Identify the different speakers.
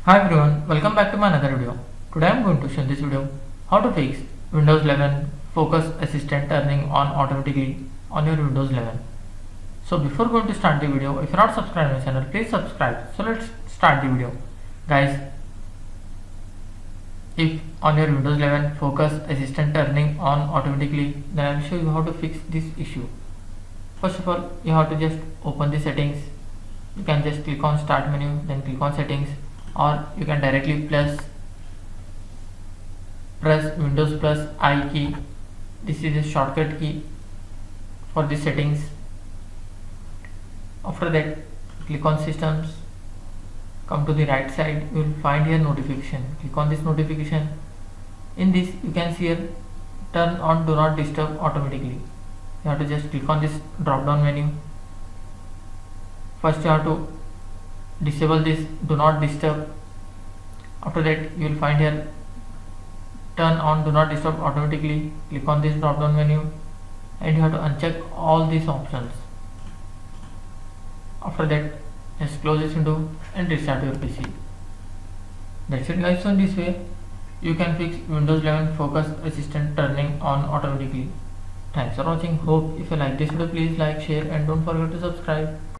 Speaker 1: Hi everyone, welcome back to my another video. Today I am going to show in this video how to fix Windows 11 Focus Assistant turning on automatically on your Windows 11. So before going to start the video, if you are not subscribed to my channel, please subscribe. So let's start the video. Guys, if on your Windows 11 Focus Assistant turning on automatically, then I will show you how to fix this issue. First of all, you have to just open the settings. You can just click on start menu, then click on settings, or you can directly press Windows plus I key. This is a shortcut key for the settings. After that, click on systems, come to the right side, you will find here notification. Click on this notification. In this you can see here turn on do not disturb automatically. You have to just click on this drop down menu. First you have to disable this do not disturb. After that you will find here turn on do not disturb automatically. Click on this drop down menu and you have to uncheck all these options. After that just close this window and restart your PC. That's it guys. So in this way you can fix Windows 11 Focus Assistant turning on automatically. Thanks for watching. Hope if you like this video, please like, share and don't forget to subscribe.